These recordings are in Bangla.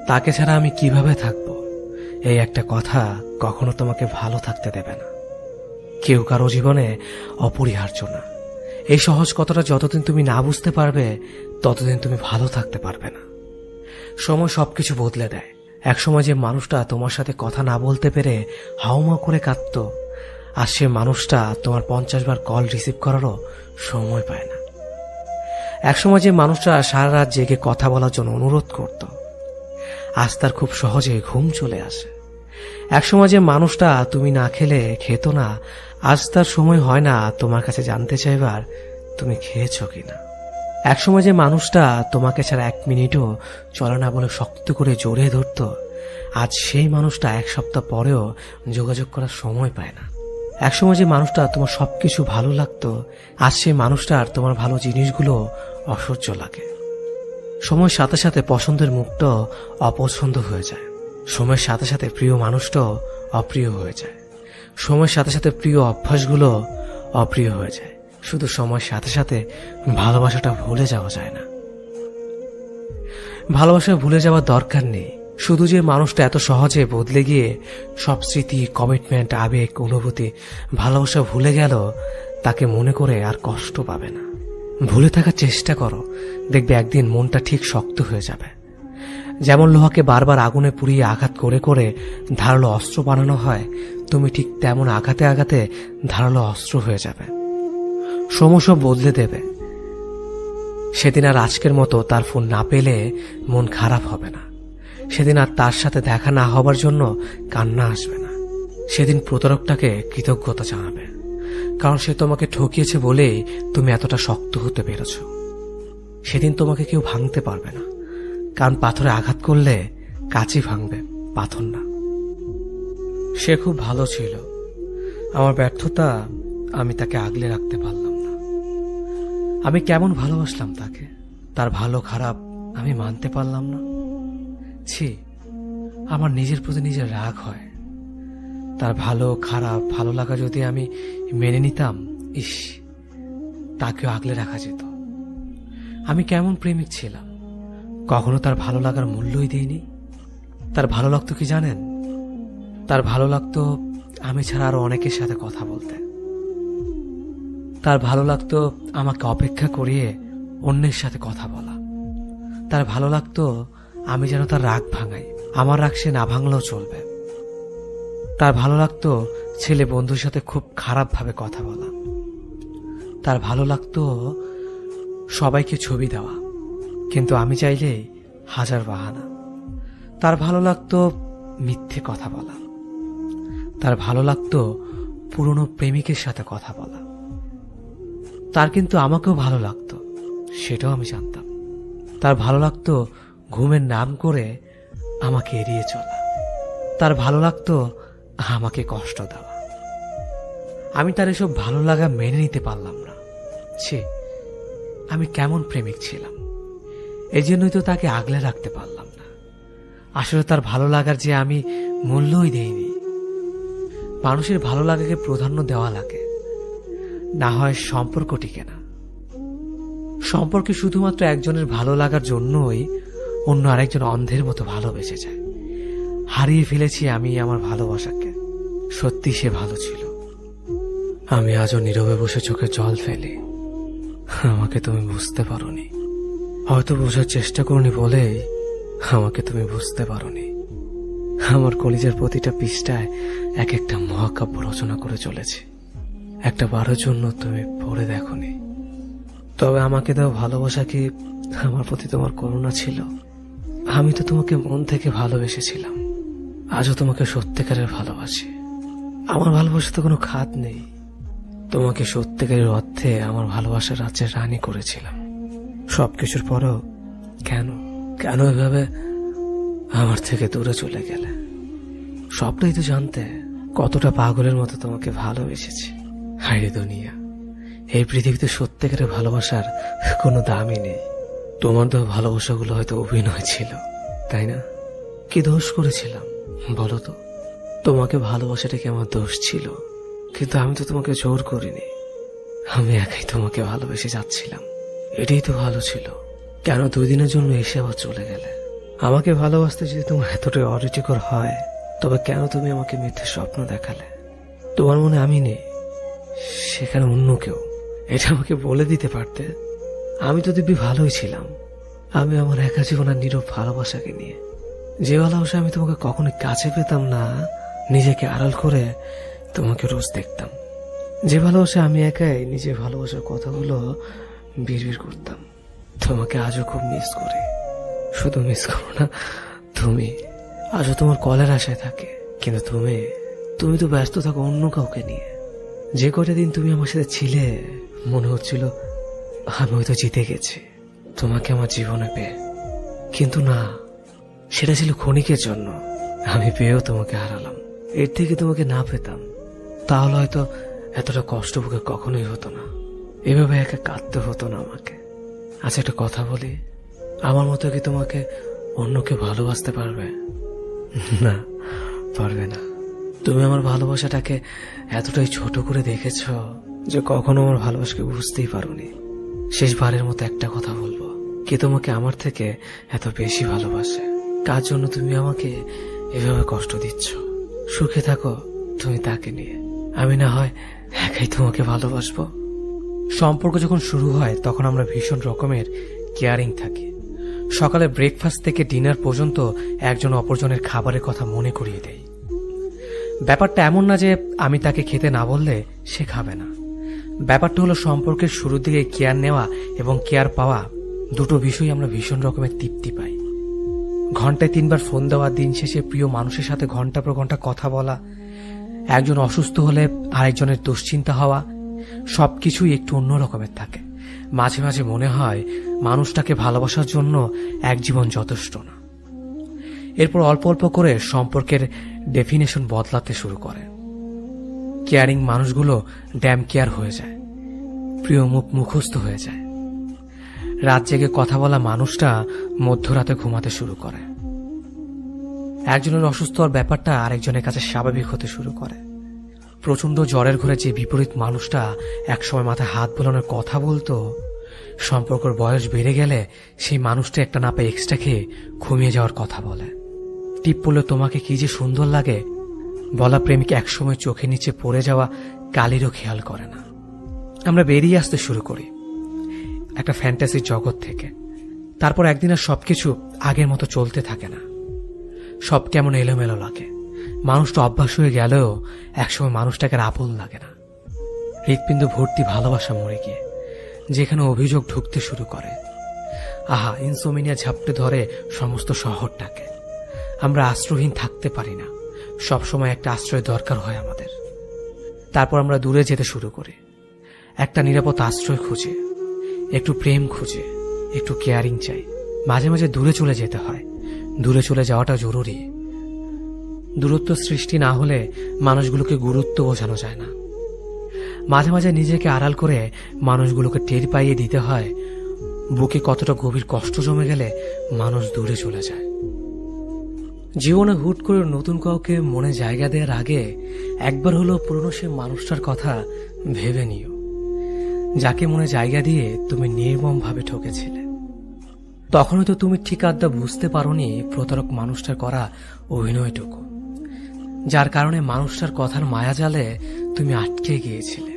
তাকে ছাড়া আমি কিভাবে থাকবো, এই একটা কথা কখনো তোমাকে ভালো থাকতে দেবে না। কেউ কারো জীবনে অপরিহার্য না। এই সহজ কথাটা যতদিন তুমি না বুঝতে পারবে ততদিন তুমি ভালো থাকতে পারবে না। সময় সবকিছু বদলে দেয়। একসময় যে মানুষটা তোমার সাথে কথা না বলতে পেরে হাউমাউ করে কাঁদত, আর সে মানুষটা তোমার 50 বার কল রিসিভ করারও সময় পায় না। একসময় যে মানুষটা সারা রাত জেগে কথা বলার জন্য অনুরোধ করত, আজ তার খুব সহজে ঘুম চলে আসে। একসময় যে মানুষটা তুমি না খেলে খেত না, আজ তার সময় হয় না তোমার কাছে জানতে চাইবার তুমি খেয়েছো কিনা। একসময় যে মানুষটা তোমাকে ছাড়া 1 মিনিটও চলে না বলে শক্ত করে জড়িয়ে ধরত, আজ সেই মানুষটা 1 সপ্তাহ পরেও যোগাযোগ করার সময় পায় না। একসময় যে মানুষটা তোমার সবকিছু ভালো লাগতো, আজ সেই মানুষটার তোমার ভালো জিনিসগুলো অসহ্য লাগে। সময়ের সাথে সাথে পছন্দের মুখটাও অপছন্দ হয়ে যায়। সময়ের সাথে সাথে প্রিয় মানুষটাও অপ্রিয় হয়ে যায়। সময়ের সাথে সাথে প্রিয় অভ্যাসগুলো অপ্রিয় হয়ে যায়। শুধু সময়ের সাথে সাথে ভালোবাসাটা ভুলে যাওয়া যায় না। ভালোবাসা ভুলে যাওয়ার দরকার নেই। শুধু যে মানুষটা এত সহজে বদলে গিয়ে সব স্মৃতি, কমিটমেন্ট, আবেগ, অনুভূতি, ভালোবাসা ভুলে গেল, তাকে মনে করে আর কষ্ট পাবে না। ভুলে থাকার চেষ্টা করো, দেখবে একদিন মনটা ঠিক শক্ত হয়ে যাবে। যেমন লোহাকে বারবার আগুনে পুড়িয়ে আঘাত করে করে ধারালো অস্ত্র বানানো হয়, তুমি ঠিক তেমন আঘাতে আঘাতে ধারালো অস্ত্র হয়ে যাবে। সময় সব বদলে দেবে। সেদিন আর আজকের মতো তার ফোন না পেলে মন খারাপ হবে না। সেদিন আর তার সাথে দেখা না হবার জন্য কান্না আসবে না। সেদিন প্রতারকটাকে কৃতজ্ঞতা জানাবে, কারণ সে তোমাকে ঠকিয়েছে বলেই তুমি এতটা শক্ত হতে পেরেছ। সেদিন তোমাকে কেউ ভাঙতে পারবে না, কারণ পাথরে আঘাত করলে কাঁচই ভাঙবে, পাথর না। সে খুব ভালো ছিল। আমার ব্যর্থতা, আমি তাকে আগলে রাখতে পারলাম না। আমি কেমন ভালোবাসলাম তাকে, তার ভালো খারাপ আমি মানতে পারলাম না। ছি, আমার নিজের প্রতি নিজের রাগ হয়। তার ভালো খারাপ ভালো লাগা যদি আমি মেনে নিতাম, ইস, তাকেও আগলে রাখা যেত। আমি কেমন প্রেমিক ছিলাম, কখনো তার ভালো লাগার মূল্যই দেইনি। তার ভালো লাগতো কি জানেন? তার ভালো লাগতো আমি ছাড়া আরো অনেকের সাথে কথা বলতে। তার ভালো লাগতো আমাকে অপেক্ষা করিয়ে অন্যের সাথে কথা বলা। তার ভালো লাগতো আমি যেন তার রাগ ভাঙাই, আমার রাগ সে না ভাঙলেও চলবে। তার ভালো লাগতো ছেলে বন্ধুর সাথে খুব খারাপভাবে কথা বলা। তার ভালো লাগতো সবাইকে ছবি দেওয়া, কিন্তু আমি চাইলেই 1000 বাহানা। তার ভালো লাগতো মিথ্যে কথা বলা। তার ভালো লাগতো পুরনো প্রেমিকের সাথে কথা বলা। তার কিন্তু আমাকেও ভালো লাগতো, সেটাও আমি জানতাম। তার ভালো লাগতো ঘুমের নাম করে আমাকে এড়িয়ে চলা। তার ভালো লাগতো আমাকে কষ্ট দেওয়া। আমি তার এসব ভালো লাগা মেনে নিতে পারলাম না। ছি, আমি কেমন প্রেমিক ছিলাম। এই জন্যই তো তাকে আগলে রাখতে পারলাম না। আসলে তার ভালো লাগার যে আমি মূল্যই দেইনি। মানুষের ভালো লাগাকে প্রাধান্য দেওয়া লাগে, না হয় সম্পর্ক টিকে না। সম্পর্কে শুধুমাত্র একজনের ভালো লাগার জন্যই অন্য আরেকজন অন্ধের মতো ভালোবেসে যায়। হারিয়ে ফেলেছি আমি আমার ভালোবাসাকে। সত্যি সে ভালো ছিল। আমি আজও নীরবে বসে চোখে জল ফেলি। আমাকে তুমি বুঝতে পারোনি, হয়তো বোঝার চেষ্টা করনি বলেই আমাকে তুমি বুঝতে পারোনি। আমার কলিজার প্রতিটা পৃষ্ঠায় এক একটা মহাকাব্য রচনা করে চলেছে। একটা বারের জন্য তুমি পড়ে দেখোনি। তবে আমাকে দাও ভালোবাসা কি আমার প্রতি তোমার করুণা ছিল? আমি তো তোমাকে মন থেকে ভালোবেসেছিলাম। আজও তোমাকে সত্যিকারের ভালোবাসি। আমার ভালোবাসা তো কোনো খাত নেই। তোমাকে সত্যিকারের অর্থে আমার ভালোবাসার রাজ্যের রানী করেছিলাম। সবকিছুর পরেও কেন কেন এভাবে আমার থেকে দূরে চলে গেলে? সবটাই তো জানতে কতটা পাগলের মতো তোমাকে ভালোবেসেছি। হায়রে দুনিয়া, এই পৃথিবীতে সত্যিকারের ভালোবাসার কোনো দামই নেই। তোমার তো ভালোবাসাগুলো হয়তো অভিনয় ছিল, তাই না? কি দোষ করেছিলাম বলো তো? তোমাকে ভালোবাসাটা কি আমার দোষ ছিল? কিন্তু আমি তো তোমাকে জোর করিনি। আমি একাই তোমাকে ভালোবেসে যাচ্ছিলাম। এটাই তো ভালো ছিল। কেন 2 দিনের জন্য এসে আবার চলে গেলে? আমাকে ভালোবাসতে যদি তোমার এতটাই অরুচিকর হয়, তবে কেন তুমি আমাকে মিথ্যে স্বপ্ন দেখালে? তোমার মনে আমি নেই, সেখানে অন্য কেউ। এটা আমাকে বলে দিতে পারতে। আমি তো দিব্যি ভালোই ছিলাম। আমি আমার একা জীবনের নীরব ভালোবাসাকে নিয়ে, যে ভালোবাসা আমি তোমাকে কখনোই কাছে পেতাম না, নিজেকে আড়াল করে তোমাকে রোজ দেখতাম। যে ভালোবাসা আমি একাই নিজের ভালোবাসার কথাগুলো বিড়বিড় করতাম। তোমাকে আজও খুব মিস করি। শুধু মিস করো না, তুমি আজও তোমার কলের আশায় থাকে। কিন্তু তুমি তো ব্যস্ত থাকো অন্য কাউকে নিয়ে। যে কটা দিন তুমি আমার সাথে ছিলে, মনে হচ্ছিল আমি হয়তো জিতে গেছি তোমাকে আমার জীবনে পেয়ে। কিন্তু না, সেটা ছিল ক্ষণিকের জন্য। আমি পেয়েও তোমাকে হারালাম। এর থেকে তোমাকে না পেতাম, তাহলে হয়তো এতটা কষ্ট বুকে কখনোই হতো না। এভাবে একা কাঁদতে হতো না আমাকে। আচ্ছা, একটা কথা বলি, আমার মতো কি তোমাকে অন্যকে ভালোবাসতে পারবে? না, পারবে না। তুমি আমার ভালোবাসাটাকে এতটাই ছোট করে দেখেছ যে কখনো আমার ভালোবাসাকে বুঝতেই পারোনি। শেষবারের মতো একটা কথা বলবো, কে তোমাকে আমার থেকে এত বেশি ভালোবাসে? কার জন্য তুমি আমাকে এভাবে কষ্ট দিচ্ছ? সুখে থাকো তুমি তাকে নিয়ে, আমি না হয় একাই তোমাকে ভালোবাসবো। সম্পর্ক যখন শুরু হয় তখন আমরা ভীষণ রকমের কেয়ারিং থাকি। সকালে ব্রেকফাস্ট থেকে ডিনার পর্যন্ত একজন অপরজনের খাবারের কথা মনে করিয়ে দেয়। ব্যাপারটা এমন না যে আমি তাকে খেতে না বললে সে খাবে না। ব্যাপারটা হলো সম্পর্কের শুরুর দিকে কেয়ার নেওয়া এবং কেয়ার পাওয়া, দুটো বিষয় আমরা ভীষণ রকমের তৃপ্তি পাই। ঘন্টায় 3 বার ফোন দেওয়া, দিন শেষে প্রিয় মানুষের সাথে ঘন্টা পর ঘন্টা কথা বলা, একজন অসুস্থ হলে আরেকজনের দুশ্চিন্তা হওয়া, সবকিছুই একটু অন্য রকমের থাকে। মাঝে মাঝে মনে হয় মানুষটাকে ভালোবাসার জন্য এক জীবন যথেষ্ট না। এরপর অল্প অল্প করে সম্পর্কের ডেফিনেশন বদলাতে শুরু করে। কেয়ারিং মানুষগুলো ড্যাম কেয়ার হয়ে যায়, প্রিয় মুখ মুখস্থ হয়ে যায়। রাত জেগে কথা বলা মানুষটা মধ্যরাতে ঘুমাতে শুরু করে। একজনের অসুস্থ হওয়ার ব্যাপারটা আরেকজনের কাছে স্বাভাবিক হতে শুরু করে। প্রচন্ড জ্বরের ঘরে যে বিপরীত মানুষটা একসময় মাথায় হাত বোলানোর কথা বলতো, সম্পর্কের বয়স বেড়ে গেলে সেই মানুষটা একটা না পেয়ে এক্সট্রা খেয়ে ঘুমিয়ে যাওয়ার কথা বলে। টিপ পড়লে তোমাকে কি যে সুন্দর লাগে বলা প্রেমিক একসময় চোখের নিচে পড়ে যাওয়া কালিরও খেয়াল করে না। আমরা বেরিয়ে আসতে শুরু করি একটা ফ্যান্টাসির জগৎ থেকে। তারপর একদিন আর সবকিছু আগের মতো চলতে থাকে না। সব কেমন এলোমেলো লাগে। মানুষটা অভ্যাস হয়ে গেলেও একসময় মানুষটাকে আর আপন লাগে না। হৃৎপিণ্ড ভর্তি ভালোবাসা মরে গিয়ে যেখানে অভিযোগ ঢুকতে শুরু করে। আহা, ইনসোমিনিয়া ঝাপটে ধরে সমস্ত শহরটাকে। আমরা আশ্রয়হীন থাকতে পারি না, সবসময় একটা আশ্রয় দরকার হয় আমাদের। তারপর আমরা দূরে যেতে শুরু করি, একটা নিরাপদ আশ্রয় খুঁজে, একটু প্রেম খুঁজে, একটু কেয়ারিং চাই। মাঝে মাঝে দূরে চলে যেতে হয়। দূরে চলে যাওয়াটা জরুরি। দূরত্ব সৃষ্টি না হলে মানুষগুলোকে গুরুত্ব বোঝানো যায় না। মাঝে মাঝে নিজেকে আড়াল করে মানুষগুলোকে টের পাইয়ে দিতে হয় বুকে কতটা গভীর কষ্ট জমে গেলে মানুষ দূরে চলে যায়। জীবনে হুট করে নতুন কাউকে মনে জায়গা দেওয়ার আগে একবার হলো পুরনো সে মানুষটার কথা ভেবে নিও, যাকে মনে জায়গা দিয়ে তুমি নির্মমভাবে ঠকেছিলে। তখন হয়তো তুমি ঠিক আড্ডা বুঝতে পারোনি প্রতারক মানুষটার করা অভিনয়টুকু, যার কারণে মানুষটার কথার মায়াজালে তুমি আটকে গিয়েছিলে।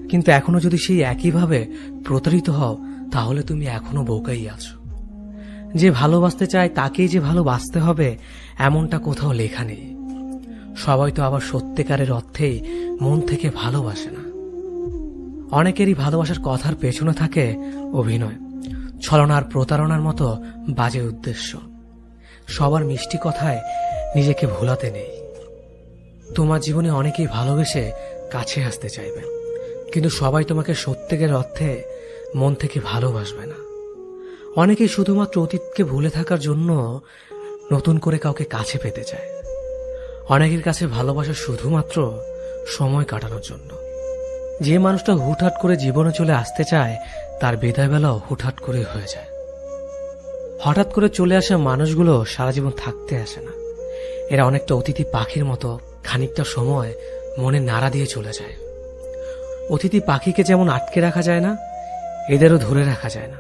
কিন্তু এখনো যদি সেই একইভাবে প্রতারিত হও, তাহলে তুমি এখনো বোকাই আছো। যে ভালোবাসতে চায় তাকেই যে ভালোবাসতে হবে এমনটা কোথাও লেখা নেই। সবাই তো আবার সত্যিকারের অর্থেই মন থেকে ভালোবাসে না। অনেকেরই ভালোবাসার কথার পেছনে থাকে অভিনয়, ছলনার, প্রতারণার মতো বাজে উদ্দেশ্য। সবার মিষ্টি কথায় নিজেকে ভোলাতে নেই। তোমার জীবনে অনেকেই ভালোবেসে কাছে আসতে চাইবে, কিন্তু সবাই তোমাকে সত্যিকারের অর্থে মন থেকে ভালোবাসবে না। অনেকেই শুধুমাত্র অতীতকে ভুলে থাকার জন্য নতুন করে কাউকে কাছে পেতে চায়। অনেকের কাছে ভালোবাসা শুধুমাত্র সময় কাটানোর জন্য। যে মানুষটা হুটহাট করে জীবনে চলে আসতে চায় তার বিদায় বেলাও হুটহাট করে হয়ে যায়। হঠাৎ করে চলে আসা মানুষগুলো সারা জীবন থাকতে আসে না। এরা অনেকটা অতিথি পাখির মতো, খানিকটা সময় মনে নাড়া দিয়ে চলে যায়। অতিথি পাখিকে যেমন আটকে রাখা যায় না, এদেরও ধরে রাখা যায় না।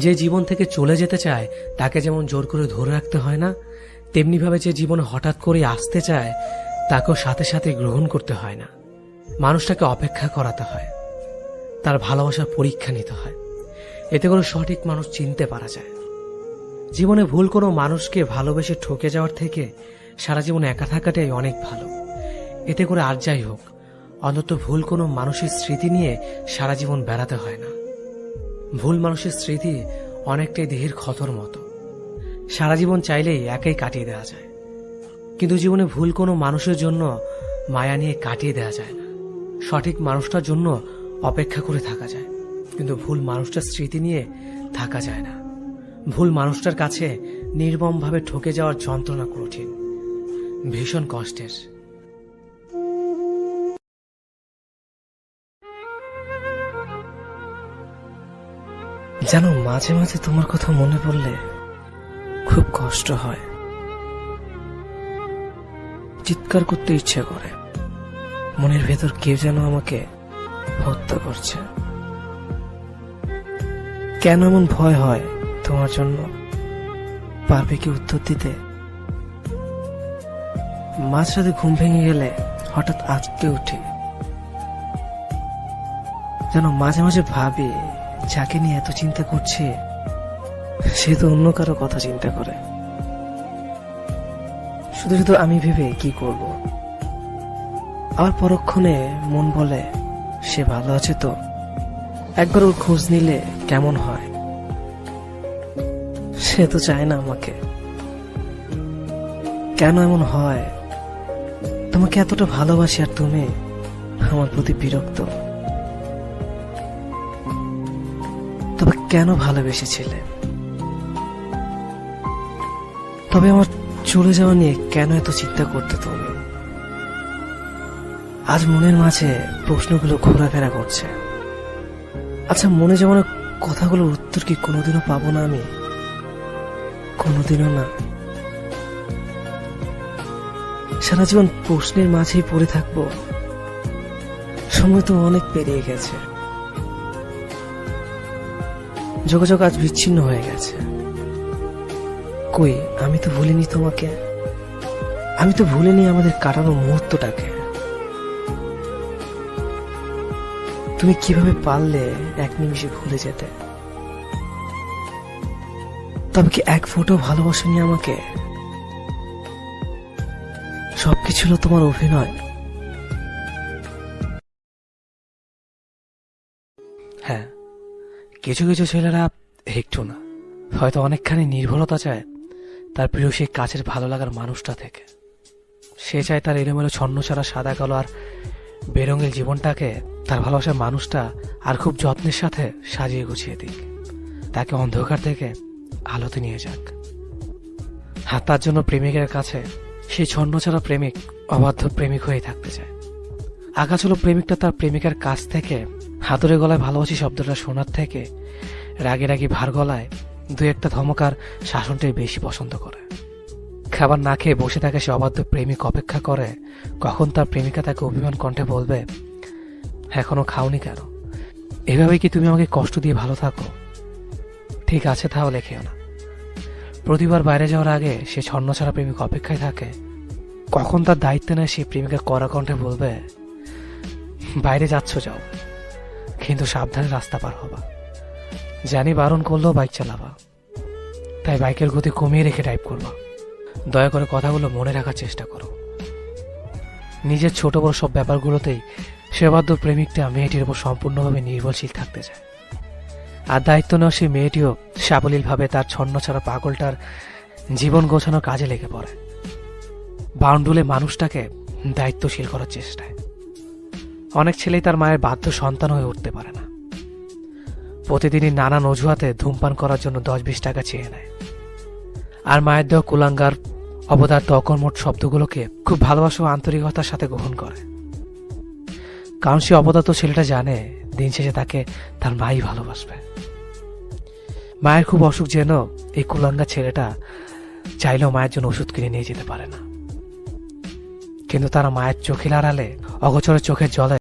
যে জীবন থেকে চলে যেতে চায় তাকে যেমন জোর করে ধরে রাখতে হয় না, তেমনিভাবে যে জীবনে হঠাৎ করে আসতে চায় তাকেও সাথে সাথে গ্রহণ করতে হয় না। মানুষটাকে অপেক্ষা করাতে হয়, তার ভালোবাসার পরীক্ষা নিতে হয়। এতে করে সঠিক মানুষ চিনতে পারা যায়। জীবনে ভুল কোনো মানুষকে ভালোবেসে ঠকে যাওয়ার থেকে সারা জীবন একা থাকাটাই অনেক ভালো। এতে করে আর যাই হোক, অন্তত ভুল কোনো মানুষের স্মৃতি নিয়ে সারা জীবন বেড়াতে হয় না। ভুল মানুষের স্মৃতি অনেকটাই দেহের ক্ষতর মতো, সারা জীবন চাইলেই একাই কাটিয়ে দেওয়া যায়। কিন্তু জীবনে ভুল কোনো মানুষের জন্য মায়া নিয়ে কাটিয়ে দেওয়া যায় না। সঠিক মানুষটার জন্য অপেক্ষা করে থাকা যায়, কিন্তু ভুল মানুষটার স্মৃতি নিয়ে থাকা যায় না। ভুল মানুষটার কাছে নির্মমভাবে ঠকে যাওয়ার যন্ত্রণা কঠিন, ভীষণ কষ্টের। জানো, মাঝে মাঝে তোমার কথা মনে পড়লে খুব কষ্ট হয়, চিৎকার করতে ইচ্ছে করে। মনের ভেতর কেউ যেন আমাকে হত্যা করছে। কেন এমন ভয় হয় তোমার জন্য? পারবে কি উত্তর দিতে? মাঝরাতে ঘুম ভেঙে গেলে হঠাৎ আঁতকে উঠি। যেন মাঝে মাঝে ভাবি, যাকে নিয়ে এত চিন্তা করছি সে তো অন্য কারো কথা চিন্তা করে। শুধু শুধু আমি ভেবে কি করব? আর পরক্ষণে মন বলে, সে ভালো আছে তো, একবার ওর খোঁজ নিলে কেমন হয়। সে তো চায় না আমাকে। কেন এমন হয়? তোমাকে এতটা ভালোবাসি আর তুমি আমার প্রতি বিরক্ত। তবে কেন ভালোবেসেছিলে? তবে আমার চলে যাওয়া নিয়ে কেন এত চিন্তা করতে তুমি? আজ মনের মাঝে প্রশ্নগুলো ঘোরাফেরা করছে। আচ্ছা, মনে যেমন কথাগুলোর উত্তর কি কোনোদিনও পাবো না আমি? কোনোদিনও না। সারা জীবন প্রশ্নের মাঝেই পড়ে থাকবো। সময় তো অনেক পেরিয়ে গেছে, যোগাযোগ আজ বিচ্ছিন্ন হয়ে গেছে। কই, আমি তো ভুলিনি তোমাকে, আমি তো ভুলিনি আমাদের কাটানো মুহূর্তটাকে। তুমি কিভাবে পারলে এক নিমিষে ভুলে যেতে? তবে কি এক ফোঁটা ভালোবাসনি আমাকে? সবকিছু ছিল তোমার অভিনয়। হ্যাঁ, কিছু কিছু ছেলেরা একটু না, হয়তো অনেকখানি নির্ভরতা চায় তার প্রিয় সেই কাছের ভালো লাগার মানুষটা থেকে। সে চায় তার এলোমেলো ছন্নছাড়া সাদা কালো আর বেরঙের জীবনটাকে তার ভালোবাসার মানুষটা আর খুব যত্নের সাথে সাজিয়ে গুছিয়ে দিক, তাকে অন্ধকার থেকে আলোতে নিয়ে যাক। আর তার জন্য প্রেমিকের কাছে সেই ছন্নছাড়া প্রেমিক অবাধ্য প্রেমিক হয়ে থাকতে চায়। আকাশ হলো প্রেমিকটা তার প্রেমিকার কাছ থেকে হাতুড়ে গলায় ভালোবাসি শব্দটা শোনার থেকে রাগে রাগি ভার গলায় দু একটা ধমকার শাসনটাই বেশি পছন্দ করে। খাবার না খেয়ে বসে থাকে সে অবাধ্য প্রেমিক অপেক্ষা করে কখন তার প্রেমিকা তাকে অভিমান কণ্ঠে বলবে, এখনো খাওনি কেন? এভাবে কি তুমি আমাকে কষ্ট দিয়ে ভালো থাকো? ঠিক আছে, তাহলে খেও না। প্রতিবার বাইরে যাওয়ার আগে সে ছন্নছাড়া প্রেমিক অপেক্ষায় থাকে কখন তার দায়িত্ব নেয় সে প্রেমিকা কড়া কণ্ঠে বলবে, বাইরে যাচ্ছ যাও, কিন্তু সাবধানে রাস্তা পার হবা। জানি বারণ করলেও বাইক চালাবা, তাই বাইকের গতি কমিয়ে রেখে ড্রাইভ করবা। দয়া করে কথাগুলো মনে রাখার চেষ্টা করো। নিজের ছোট বড় সব ব্যাপারগুলোতেই সেবাধ্য প্রেমিকটা মেয়েটির উপর সম্পূর্ণভাবে নির্ভরশীল থাকতে চায়। আর দায়িত্ব নেওয়া সেই মেয়েটিও সাবলীলভাবে তার ছন্নছাড়া পাগলটার জীবন গোছানোর কাজে লেগে পড়ে, বাউন্ডুলে মানুষটাকে দায়িত্বশীল করার চেষ্টায়। অনেক ছেলেই তার মায়ের বাধ্য সন্তান হয়ে উঠতে পারে না। প্রতিদিনই নানান অজুহাতে ধূমপান করার জন্য 10-20 টাকা চেয়ে নেয়, আর মায়ের দেওয়া কুলাঙ্গার অবদার্থ অকর্মঠ শব্দগুলোকে খুব ভালোবাসা ও আন্তরিকতার সাথে গ্রহণ করে। কারণ সে অবদার্থ ছেলেটা জানে দিন শেষে তাকে তার মাই ভালোবাসবে। মায়ের খুব অসুখ যেন এই কুলাঙ্গার ছেলেটা চাইলেও মায়ের জন্য ওষুধ কিনে নিয়ে যেতে পারে না, কিন্তু তারা মায়ের চোখের আড়ালে অগোচরে চোখের জলে